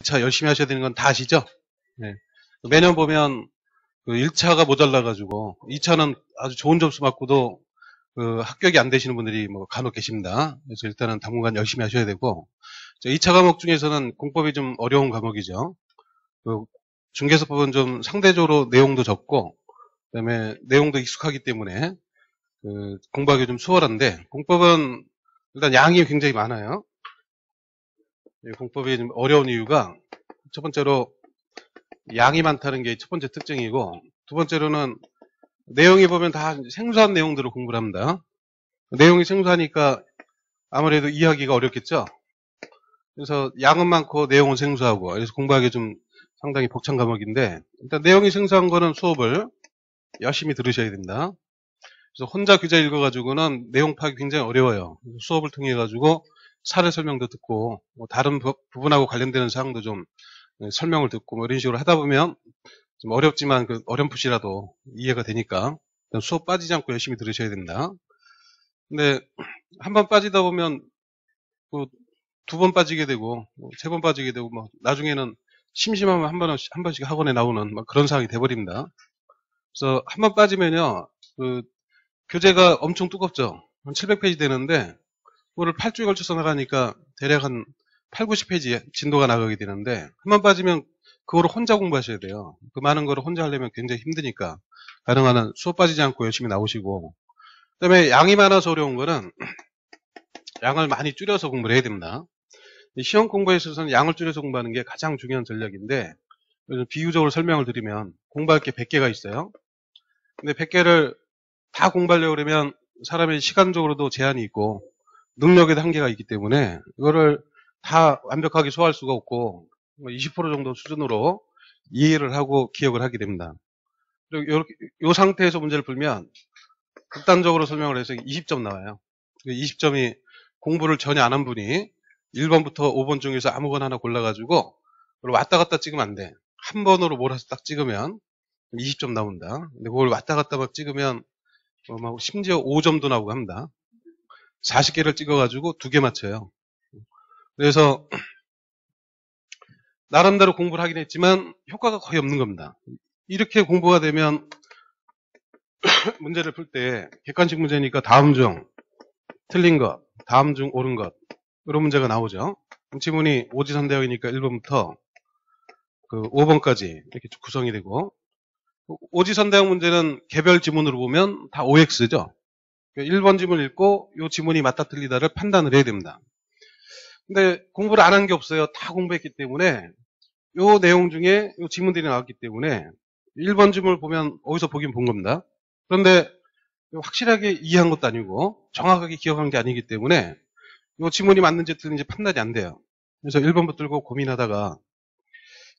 2차 열심히 하셔야 되는 건 다 아시죠? 네. 매년 보면 그 1차가 모자라가지고 2차는 아주 좋은 점수 받고도 그 합격이 안 되시는 분들이 뭐 간혹 계십니다. 그래서 일단은 당분간 열심히 하셔야 되고, 2차 과목 중에서는 공법이 좀 어려운 과목이죠. 그 중개사법은 좀 상대적으로 내용도 적고, 그다음에 내용도 익숙하기 때문에 그 공부하기 좀 수월한데, 공법은 일단 양이 굉장히 많아요. 공법이 좀 어려운 이유가 첫 번째로 양이 많다는 게 첫 번째 특징이고, 두 번째로는 내용이 보면 다 생소한 내용들을 공부를 합니다. 내용이 생소하니까 아무래도 이해하기가 어렵겠죠. 그래서 양은 많고 내용은 생소하고, 그래서 공부하기 좀 상당히 벅찬 과목인데, 일단 내용이 생소한 거는 수업을 열심히 들으셔야 된다. 그래서 혼자 교재 읽어가지고는 내용 파악이 굉장히 어려워요. 수업을 통해 가지고 사례 설명도 듣고, 뭐 다른 부분하고 관련되는 사항도 좀 설명을 듣고, 뭐 이런 식으로 하다 보면 좀 어렵지만 그 어렴풋이라도 이해가 되니까 수업 빠지지 않고 열심히 들으셔야 된다. 근데 한 번 빠지다 보면 그 두 번 빠지게 되고, 세 번 빠지게 되고, 뭐 나중에는 심심하면 한 번씩 학원에 나오는 막 그런 상황이 돼버립니다. 그래서 한 번 빠지면요, 그 교재가 엄청 두껍죠. 한 700페이지 되는데, 그거를 8주에 걸쳐서 나가니까 대략 한 8, 90페이지 진도가 나가게 되는데, 한 번 빠지면 그거를 혼자 공부하셔야 돼요. 그 많은 거를 혼자 하려면 굉장히 힘드니까, 가능한 한 수업 빠지지 않고 열심히 나오시고, 그 다음에 양이 많아서 어려운 거는 양을 많이 줄여서 공부를 해야 됩니다. 시험 공부에 있어서는 양을 줄여서 공부하는 게 가장 중요한 전략인데, 비유적으로 설명을 드리면 공부할 게 100개가 있어요. 근데 100개를 다 공부하려고 그러면 사람의 시간적으로도 제한이 있고 능력에도 한계가 있기 때문에 이거를 다 완벽하게 소화할 수가 없고 20% 정도 수준으로 이해를 하고 기억을 하게 됩니다. 그리고 이 상태에서 문제를 풀면 극단적으로 설명을 해서 20점 나와요. 20점이 공부를 전혀 안 한 분이 1번부터 5번 중에서 아무거나 하나 골라가지고 왔다 갔다 찍으면 안 돼. 한 번으로 몰아서 딱 찍으면 20점 나온다. 근데 그걸 왔다 갔다 막 찍으면 심지어 5점도 나오고 합니다. 40개를 찍어가지고 2개 맞춰요. 그래서 나름대로 공부를 하긴 했지만 효과가 거의 없는 겁니다. 이렇게 공부가 되면 문제를 풀 때 객관식 문제니까 다음 중 틀린 것, 다음 중 옳은 것, 이런 문제가 나오죠. 지문이 오지선대형이니까 1번부터 그 5번까지 이렇게 구성이 되고, 오지선대형 문제는 개별 지문으로 보면 다 OX죠. 1번 지문 읽고 이 지문이 맞다 틀리다를 판단을 해야 됩니다. 근데 공부를 안 한 게 없어요. 다 공부했기 때문에 이 내용 중에 이 지문들이 나왔기 때문에 1번 지문을 보면 어디서 보긴 본 겁니다. 그런데 확실하게 이해한 것도 아니고 정확하게 기억한 게 아니기 때문에 이 지문이 맞는지 틀린지 판단이 안 돼요. 그래서 1번부터 들고 고민하다가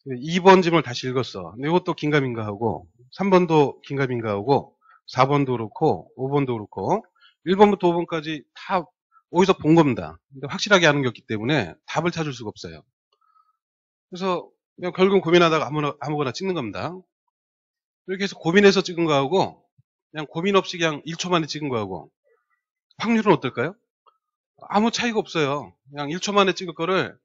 2번 지문을 다시 읽었어. 근데 이것도 긴가민가 하고 3번도 긴가민가 하고 4번도 그렇고 5번도 그렇고 1번부터 5번까지 다 어디서 본 겁니다. 근데 확실하게 아는 게 없기 때문에 답을 찾을 수가 없어요. 그래서 그냥 결국 고민하다가 아무거나 찍는 겁니다. 이렇게 해서 고민해서 찍은 거하고 그냥 고민 없이 그냥 1초 만에 찍은 거하고 확률은 어떨까요? 아무 차이가 없어요. 그냥 1초 만에 찍을 거를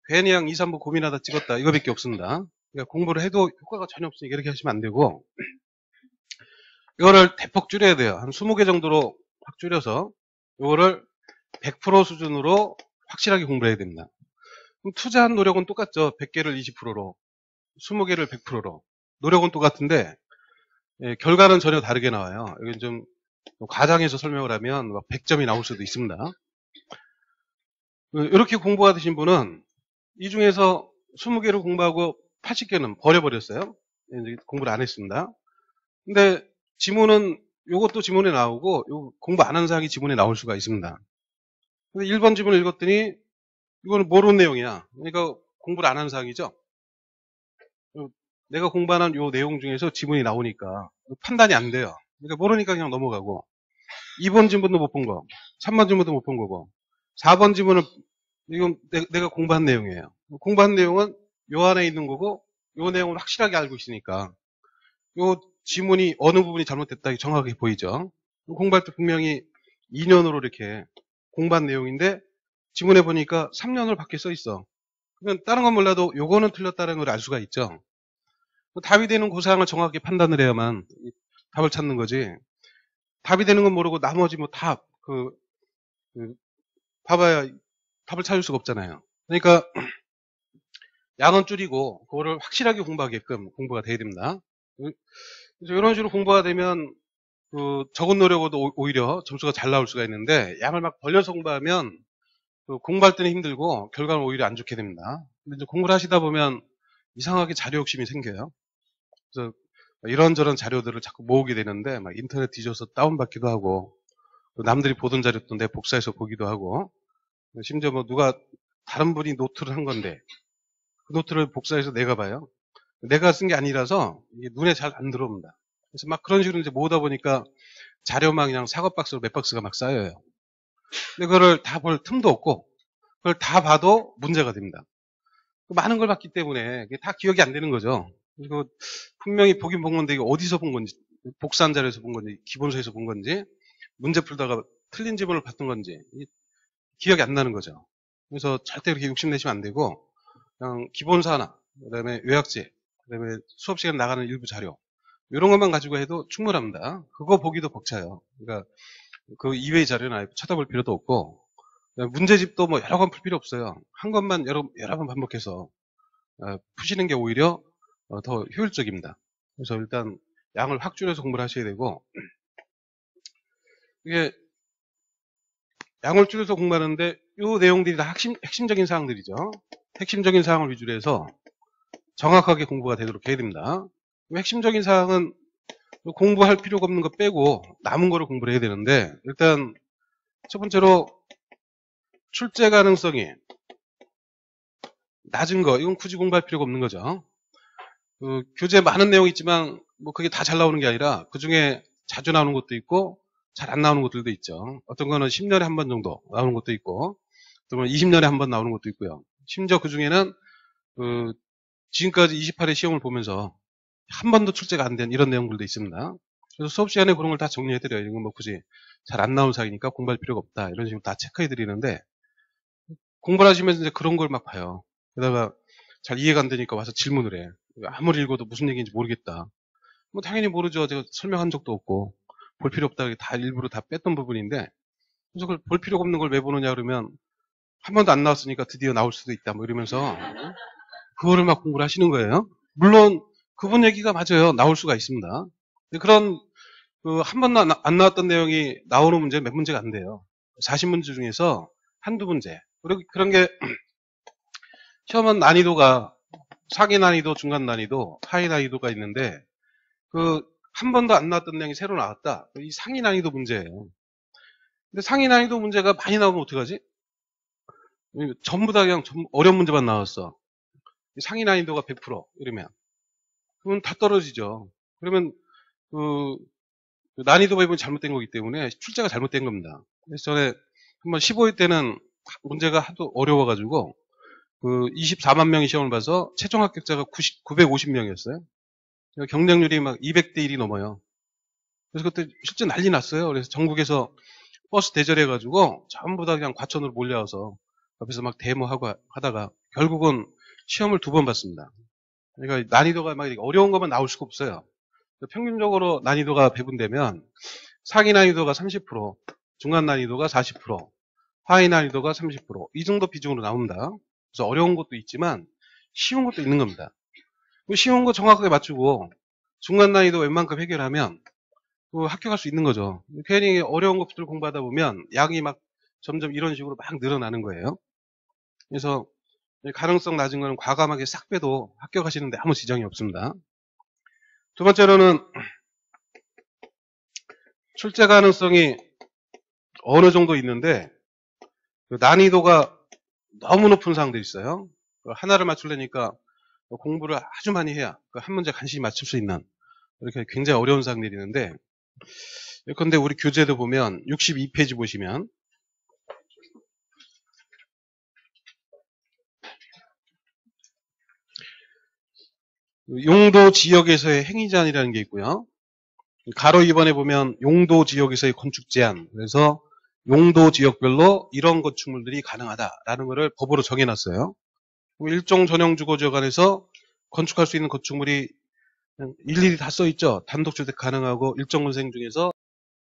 괜히 그냥 2, 3분 고민하다 찍었다 이거밖에 없습니다. 그러니까 공부를 해도 효과가 전혀 없으니까 이렇게 하시면 안 되고, 이거를 대폭 줄여야 돼요. 한 20개 정도로 확 줄여서 이거를 100% 수준으로 확실하게 공부를 해야 됩니다. 그럼 투자한 노력은 똑같죠. 100개를 20%로 20개를 100%로 노력은 똑같은데 결과는 전혀 다르게 나와요. 이건 좀 과장해서 설명을 하면 100점이 나올 수도 있습니다. 이렇게 공부가 되신 분은 이 중에서 20개를 공부하고 80개는 버려버렸어요. 공부를 안 했습니다. 근데 지문은 이것도 지문에 나오고 공부 안 한 사항이 지문에 나올 수가 있습니다. 근데 1번 지문을 읽었더니 이거는 모르는 내용이야. 그러니까 공부를 안 한 사항이죠. 내가 공부하는 이 내용 중에서 지문이 나오니까 판단이 안 돼요. 그러니까 모르니까 그냥 넘어가고 2번 지문도 못 본 거, 3번 지문도 못 본 거고 4번 지문은 이건 내가 공부한 내용이에요. 공부한 내용은 요 안에 있는 거고 요 내용을 확실하게 알고 있으니까 요 지문이 어느 부분이 잘못됐다 정확하게 보이죠. 공부할 때 분명히 2년으로 이렇게 공부한 내용인데 지문에 보니까 3년을 밖에 써 있어. 그러면 다른 건 몰라도 요거는 틀렸다는 걸 알 수가 있죠. 답이 되는 그 사항을 정확히 판단을 해야만 답을 찾는 거지. 답이 되는 건 모르고 나머지 뭐 다 봐봐야 답을 찾을 수가 없잖아요. 그러니까 양은 줄이고 그거를 확실하게 공부하게끔 공부가 돼야 됩니다. 그래서 이런 식으로 공부가 되면 적은 노력으로도 오히려 점수가 잘 나올 수가 있는데 양을 막 벌려서 공부하면 공부할 때는 힘들고 결과는 오히려 안 좋게 됩니다. 근데 이제 공부를 하시다 보면 이상하게 자료 욕심이 생겨요. 그래서 이런저런 자료들을 자꾸 모으게 되는데 막 인터넷 뒤져서 다운받기도 하고 남들이 보던 자료도 내 복사해서 보기도 하고 심지어 뭐 누가 다른 분이 노트를 한 건데 그 노트를 복사해서 내가 봐요. 내가 쓴 게 아니라서 이게 눈에 잘 안 들어옵니다. 그래서 막 그런 식으로 이제 모으다 보니까 자료만 그냥 사과박스로 몇 박스가 막 쌓여요. 근데 그거를 다 볼 틈도 없고 그걸 다 봐도 문제가 됩니다. 많은 걸 봤기 때문에 그게 다 기억이 안 되는 거죠. 그리고 분명히 보긴 본 건데 이게 어디서 본 건지, 복사한 자료에서 본 건지, 기본서에서 본 건지, 문제 풀다가 틀린 지문을 봤던 건지 기억이 안 나는 거죠. 그래서 절대 그렇게 욕심내시면 안 되고 그냥 기본서 하나, 그다음에 요약지, 그다음에 수업 시간 나가는 일부 자료 이런 것만 가지고 해도 충분합니다. 그거 보기도 벅차요. 그러니까 그 이외의 자료는 아예 쳐다볼 필요도 없고 문제집도 뭐 여러 번 풀 필요 없어요. 한 것만 여러 번 반복해서 푸시는 게 오히려 더 효율적입니다. 그래서 일단 양을 확 줄여서 공부를 하셔야 되고 이게 양을 줄여서 공부하는데 이 내용들이 다 핵심적인 사항들이죠. 핵심적인 사항을 위주로 해서 정확하게 공부가 되도록 해야 됩니다. 핵심적인 사항은 공부할 필요가 없는 거 빼고 남은 거를 공부를 해야 되는데 일단 첫 번째로 출제 가능성이 낮은 거 이건 굳이 공부할 필요가 없는 거죠. 교재에 많은 내용이 있지만 뭐 그게 다 잘 나오는 게 아니라 그중에 자주 나오는 것도 있고 잘 안 나오는 것들도 있죠. 어떤 거는 10년에 한 번 정도 나오는 것도 있고 어떤 거는 20년에 한 번 나오는 것도 있고요. 심지어 그중에는 지금까지 28회 시험을 보면서 한 번도 출제가 안 된 이런 내용들도 있습니다. 그래서 수업 시간에 그런 걸 다 정리해드려요. 이건 뭐 굳이 잘 안 나오는 사항이니까 공부할 필요가 없다. 이런 식으로 다 체크해드리는데 공부를 하시면서 이제 그런 걸 막 봐요. 게다가 잘 이해가 안 되니까 와서 질문을 해. 아무리 읽어도 무슨 얘기인지 모르겠다. 뭐 당연히 모르죠. 제가 설명한 적도 없고 볼 필요 없다. 다 일부러 다 뺐던 부분인데 그래서 그걸 볼 필요가 없는 걸 왜 보느냐 그러면 한 번도 안 나왔으니까 드디어 나올 수도 있다. 뭐 이러면서 그거를 막 공부를 하시는 거예요. 물론 그분 얘기가 맞아요. 나올 수가 있습니다. 근데 그런 한 번도 안 나왔던 내용이 나오는 문제 몇 문제가 안 돼요. 40문제 중에서 한두 문제. 그리고 그런 게 시험은 난이도가 상위 난이도, 중간 난이도, 하위 난이도가 있는데 한 번도 안 나왔던 내용이 새로 나왔다. 이 상위 난이도 문제예요. 근데 상위 난이도 문제가 많이 나오면 어떡하지? 전부 다 그냥 어려운 문제만 나왔어. 상위 난이도가 100% 이러면 그러면 다 떨어지죠. 그러면 난이도 배분이 잘못된 거기 때문에 출제가 잘못된 겁니다. 그래서 전에 한번 15회 때는 문제가 하도 어려워가지고 24만 명이 시험을 봐서 최종 합격자가 950명이었어요. 경쟁률이 막 200대 1이 넘어요. 그래서 그때 실제 난리 났어요. 그래서 전국에서 버스 대절해가지고 전부 다 그냥 과천으로 몰려와서 옆에서 막 데모하고 하다가 결국은 시험을 2번 봤습니다. 그러니까 난이도가 막 어려운 것만 나올 수가 없어요. 평균적으로 난이도가 배분되면 상위 난이도가 30%, 중간 난이도가 40%, 하위 난이도가 30%이 정도 비중으로 나옵니다. 그래서 어려운 것도 있지만 쉬운 것도 있는 겁니다. 쉬운 거 정확하게 맞추고 중간 난이도 웬만큼 해결하면 합격할 수 있는 거죠. 괜히 어려운 것들 공부하다 보면 양이 막 점점 이런 식으로 막 늘어나는 거예요. 그래서 가능성 낮은 거는 과감하게 싹 빼도 합격하시는데 아무 지장이 없습니다. 두 번째로는 출제 가능성이 어느 정도 있는데 난이도가 너무 높은 사항들이 있어요. 하나를 맞추려니까 공부를 아주 많이 해야 한 문제 간신히 맞출 수 있는 이렇게 굉장히 어려운 사항들이 있는데 그런데 우리 교재도 보면 62페이지 보시면 용도 지역에서의 행위 제한이라는 게 있고요. 가로 2번에 보면 용도 지역에서의 건축 제한. 그래서 용도 지역별로 이런 건축물들이 가능하다라는 것을 법으로 정해놨어요. 일종 전용 주거지역 안에서 건축할 수 있는 건축물이 일일이 다 써 있죠. 단독주택 가능하고 일정 군생 중에서